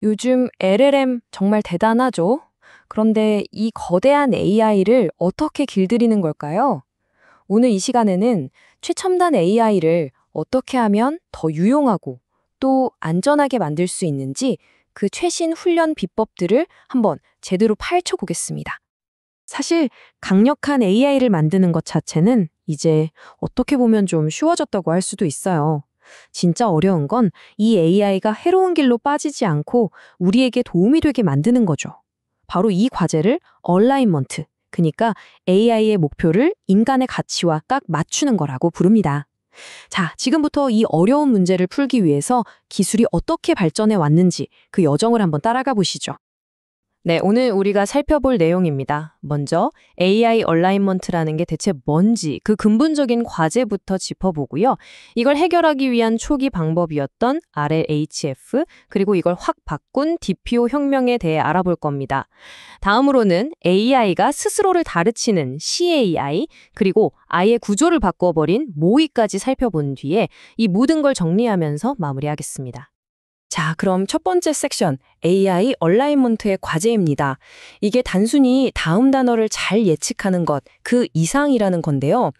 요즘 LLM 정말 대단하죠? 그런데 이 거대한 AI를 어떻게 길들이는 걸까요? 오늘 이 시간에는 최첨단 AI를 어떻게 하면 더 유용하고 또 안전하게 만들 수 있는지 그 최신 훈련 비법들을 한번 제대로 파헤쳐 보겠습니다. 사실 강력한 AI를 만드는 것 자체는 이제 어떻게 보면 좀 쉬워졌다고 할 수도 있어요. 진짜 어려운 건 이 AI가 해로운 길로 빠지지 않고 우리에게 도움이 되게 만드는 거죠. 바로 이 과제를 얼라이먼트, 그러니까 AI의 목표를 인간의 가치와 딱 맞추는 거라고 부릅니다. 자, 지금부터 이 어려운 문제를 풀기 위해서 기술이 어떻게 발전해 왔는지 그 여정을 한번 따라가 보시죠. 네, 오늘 우리가 살펴볼 내용입니다. 먼저 AI 얼라이먼트라는 게 대체 뭔지 그 근본적인 과제부터 짚어보고요. 이걸 해결하기 위한 초기 방법이었던 RLHF, 그리고 이걸 확 바꾼 DPO 혁명에 대해 알아볼 겁니다. 다음으로는 AI가 스스로를 다르치는 CAI, 그리고 아예 구조를 바꿔버린 모의까지 살펴본 뒤에 이 모든 걸 정리하면서 마무리하겠습니다. 자, 그럼 첫 번째 섹션, AI 얼라이먼트의 과제입니다. 이게 단순히 다음 단어를 잘 예측하는 것, 그 이상이라는 건데요.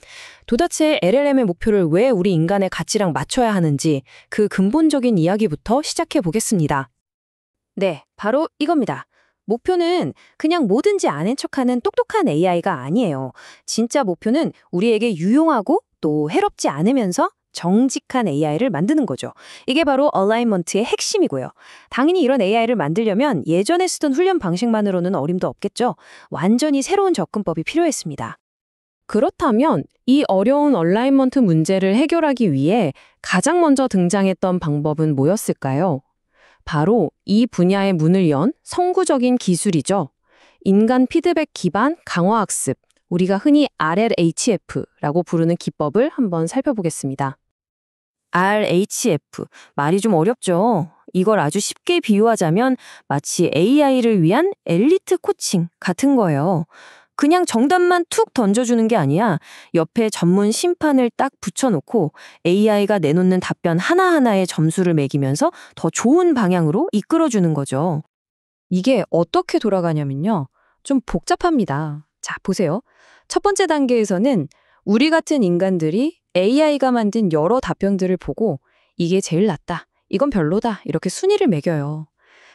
도대체 LLM의 목표를 왜 우리 인간의 가치랑 맞춰야 하는지 그 근본적인 이야기부터 시작해 보겠습니다. 네, 바로 이겁니다. 목표는 그냥 뭐든지 아는 척하는 똑똑한 AI가 아니에요. 진짜 목표는 우리에게 유용하고 또 해롭지 않으면서 정직한 AI를 만드는 거죠. 이게 바로 얼라이먼트의 핵심이고요. 당연히 이런 AI를 만들려면 예전에 쓰던 훈련 방식만으로는 어림도 없겠죠. 완전히 새로운 접근법이 필요했습니다. 그렇다면 이 어려운 얼라이먼트 문제를 해결하기 위해 가장 먼저 등장했던 방법은 뭐였을까요? 바로 이 분야의 문을 연 선구적인 기술이죠. 인간 피드백 기반 강화학습, 우리가 흔히 RLHF라고 부르는 기법을 한번 살펴보겠습니다. RHF, 말이 좀 어렵죠? 이걸 아주 쉽게 비유하자면 마치 AI를 위한 엘리트 코칭 같은 거예요. 그냥 정답만 툭 던져주는 게 아니야. 옆에 전문 심판을 딱 붙여놓고 AI가 내놓는 답변 하나하나에 점수를 매기면서 더 좋은 방향으로 이끌어주는 거죠. 이게 어떻게 돌아가냐면요. 좀 복잡합니다. 자, 보세요. 첫 번째 단계에서는 우리 같은 인간들이 AI가 만든 여러 답변들을 보고 이게 제일 낫다, 이건 별로다 이렇게 순위를 매겨요.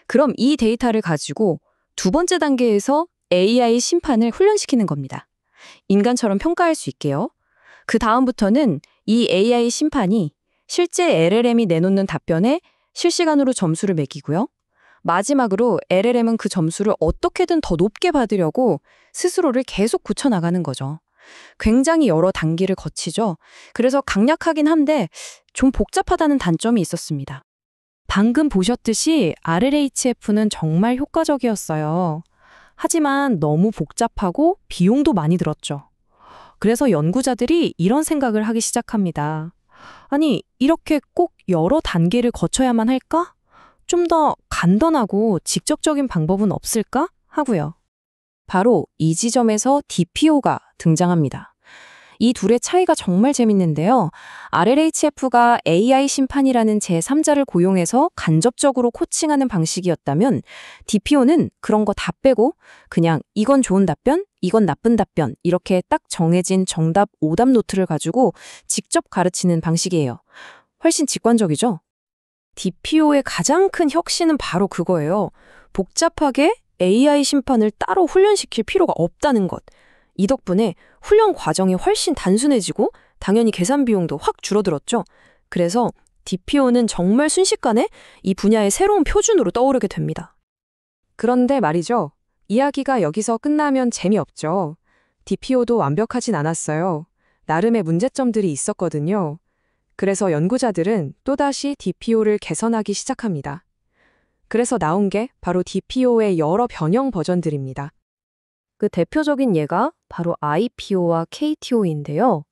그럼 이 데이터를 가지고 두 번째 단계에서 AI 심판을 훈련시키는 겁니다. 인간처럼 평가할 수 있게요. 그 다음부터는 이 AI 심판이 실제 LLM이 내놓는 답변에 실시간으로 점수를 매기고요. 마지막으로 LLM은 그 점수를 어떻게든 더 높게 받으려고 스스로를 계속 고쳐나가는 거죠. 굉장히 여러 단계를 거치죠. 그래서 강력하긴 한데 좀 복잡하다는 단점이 있었습니다. 방금 보셨듯이 RLHF는 정말 효과적이었어요. 하지만 너무 복잡하고 비용도 많이 들었죠. 그래서 연구자들이 이런 생각을 하기 시작합니다. 아니, 이렇게 꼭 여러 단계를 거쳐야만 할까? 좀 더 간단하고 직접적인 방법은 없을까? 하고요. 바로 이 지점에서 DPO가 등장합니다. 이 둘의 차이가 정말 재밌는데요. RLHF가 AI 심판이라는 제3자를 고용해서 간접적으로 코칭하는 방식이었다면 DPO는 그런 거 다 빼고 그냥 이건 좋은 답변, 이건 나쁜 답변 이렇게 딱 정해진 정답 오답 노트를 가지고 직접 가르치는 방식이에요. 훨씬 직관적이죠? DPO의 가장 큰 혁신은 바로 그거예요. 복잡하게 AI 심판을 따로 훈련시킬 필요가 없다는 것. 이 덕분에 훈련 과정이 훨씬 단순해지고 당연히 계산 비용도 확 줄어들었죠. 그래서 DPO는 정말 순식간에 이 분야의 새로운 표준으로 떠오르게 됩니다. 그런데 말이죠. 이야기가 여기서 끝나면 재미없죠. DPO도 완벽하진 않았어요. 나름의 문제점들이 있었거든요. 그래서 연구자들은 또다시 DPO를 개선하기 시작합니다. 그래서 나온 게 바로 DPO의 여러 변형 버전들입니다. 그 대표적인 예가 바로 IPO와 KTO인데요.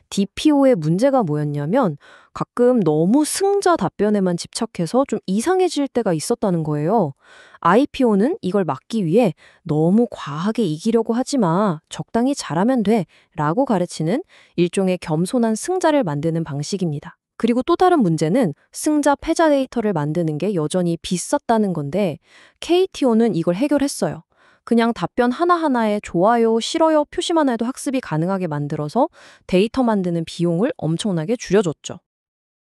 DPO의 문제가 뭐였냐면 가끔 너무 승자 답변에만 집착해서 좀 이상해질 때가 있었다는 거예요. IPO는 이걸 막기 위해 너무 과하게 이기려고 하지 마, 적당히 잘하면 돼 라고 가르치는 일종의 겸손한 승자를 만드는 방식입니다. 그리고 또 다른 문제는 승자 패자 데이터를 만드는 게 여전히 비쌌다는 건데 KTO는 이걸 해결했어요. 그냥 답변 하나하나에 좋아요, 싫어요 표시만 해도 학습이 가능하게 만들어서 데이터 만드는 비용을 엄청나게 줄여줬죠.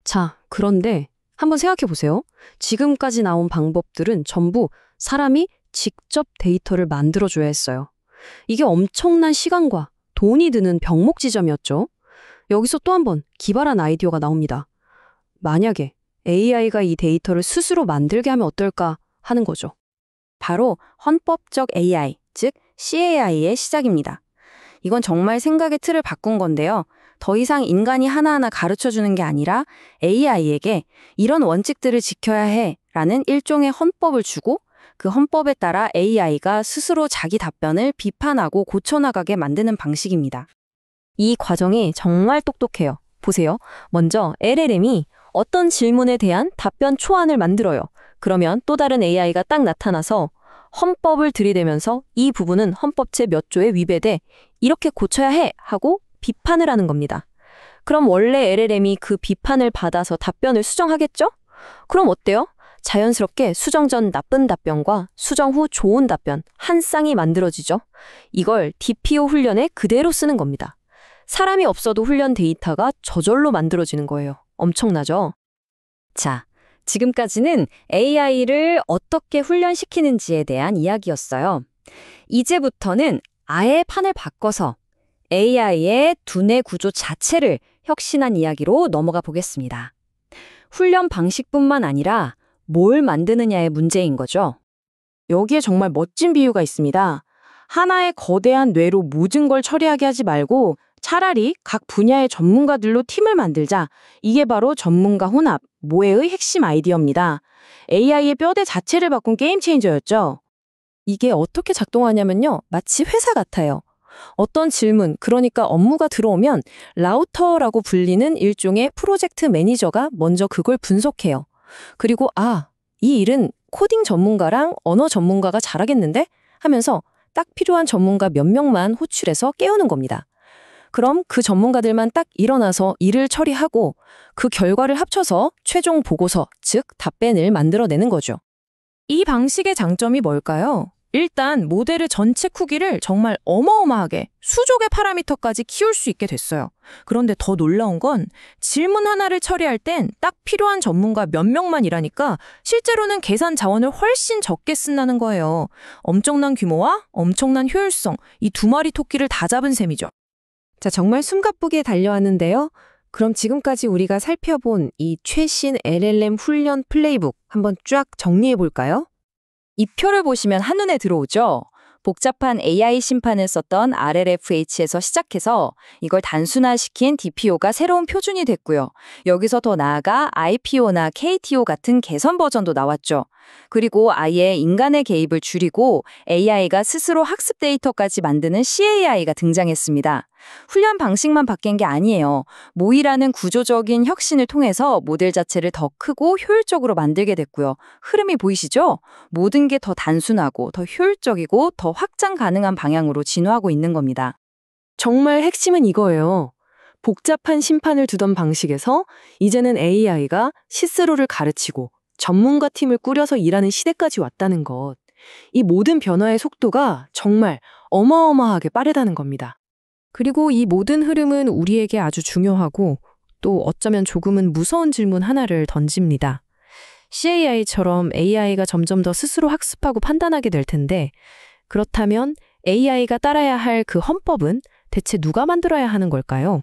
자, 그런데 한번 생각해 보세요. 지금까지 나온 방법들은 전부 사람이 직접 데이터를 만들어줘야 했어요. 이게 엄청난 시간과 돈이 드는 병목 지점이었죠. 여기서 또 한 번 기발한 아이디어가 나옵니다. 만약에 AI가 이 데이터를 스스로 만들게 하면 어떨까 하는 거죠. 바로 헌법적 AI, 즉 CAI의 시작입니다. 이건 정말 생각의 틀을 바꾼 건데요. 더 이상 인간이 하나하나 가르쳐주는 게 아니라 AI에게 이런 원칙들을 지켜야 해라는 일종의 헌법을 주고 그 헌법에 따라 AI가 스스로 자기 답변을 비판하고 고쳐나가게 만드는 방식입니다. 이 과정이 정말 똑똑해요. 보세요. 먼저 LLM이 어떤 질문에 대한 답변 초안을 만들어요. 그러면 또 다른 AI가 딱 나타나서 헌법을 들이대면서 이 부분은 헌법제 몇 조에 위배돼 이렇게 고쳐야 해 하고 비판을 하는 겁니다. 그럼 원래 LLM이 그 비판을 받아서 답변을 수정하겠죠? 그럼 어때요? 자연스럽게 수정 전 나쁜 답변과 수정 후 좋은 답변 한 쌍이 만들어지죠. 이걸 DPO 훈련에 그대로 쓰는 겁니다. 사람이 없어도 훈련 데이터가 저절로 만들어지는 거예요. 엄청나죠? 자, 지금까지는 AI를 어떻게 훈련시키는지에 대한 이야기였어요. 이제부터는 아예 판을 바꿔서 AI의 두뇌 구조 자체를 혁신한 이야기로 넘어가 보겠습니다. 훈련 방식뿐만 아니라 뭘 만드느냐의 문제인 거죠. 여기에 정말 멋진 비유가 있습니다. 하나의 거대한 뇌로 모든 걸 처리하게 하지 말고 차라리 각 분야의 전문가들로 팀을 만들자. 이게 바로 전문가 혼합, 모해의 핵심 아이디어입니다. AI의 뼈대 자체를 바꾼 게임 체인저였죠. 이게 어떻게 작동하냐면요. 마치 회사 같아요. 어떤 질문, 그러니까 업무가 들어오면 라우터라고 불리는 일종의 프로젝트 매니저가 먼저 그걸 분석해요. 그리고 이 일은 코딩 전문가랑 언어 전문가가 잘하겠는데? 하면서 딱 필요한 전문가 몇 명만 호출해서 깨우는 겁니다. 그럼 그 전문가들만 딱 일어나서 일을 처리하고 그 결과를 합쳐서 최종 보고서, 즉 답변을 만들어내는 거죠. 이 방식의 장점이 뭘까요? 일단 모델의 전체 크기를 정말 어마어마하게 수족의 파라미터까지 키울 수 있게 됐어요. 그런데 더 놀라운 건 질문 하나를 처리할 땐 딱 필요한 전문가 몇 명만 일하니까 실제로는 계산 자원을 훨씬 적게 쓴다는 거예요. 엄청난 규모와 엄청난 효율성, 이 두 마리 토끼를 다 잡은 셈이죠. 자, 정말 숨가쁘게 달려왔는데요. 그럼 지금까지 우리가 살펴본 이 최신 LLM 훈련 플레이북 한번 쫙 정리해 볼까요? 이 표를 보시면 한눈에 들어오죠? 복잡한 AI 심판을 썼던 RLFH에서 시작해서 이걸 단순화시킨 DPO가 새로운 표준이 됐고요. 여기서 더 나아가 IPO나 KTO 같은 개선 버전도 나왔죠. 그리고 아예 인간의 개입을 줄이고 AI가 스스로 학습 데이터까지 만드는 CAI가 등장했습니다. 훈련 방식만 바뀐 게 아니에요. 모이라는 구조적인 혁신을 통해서 모델 자체를 더 크고 효율적으로 만들게 됐고요. 흐름이 보이시죠? 모든 게 더 단순하고 더 효율적이고 더 확장 가능한 방향으로 진화하고 있는 겁니다. 정말 핵심은 이거예요. 복잡한 심판을 두던 방식에서 이제는 AI가 스스로를 가르치고 전문가 팀을 꾸려서 일하는 시대까지 왔다는 것. 이 모든 변화의 속도가 정말 어마어마하게 빠르다는 겁니다. 그리고 이 모든 흐름은 우리에게 아주 중요하고 또 어쩌면 조금은 무서운 질문 하나를 던집니다. CAI처럼 AI가 점점 더 스스로 학습하고 판단하게 될 텐데 그렇다면 AI가 따라야 할 그 헌법은 대체 누가 만들어야 하는 걸까요?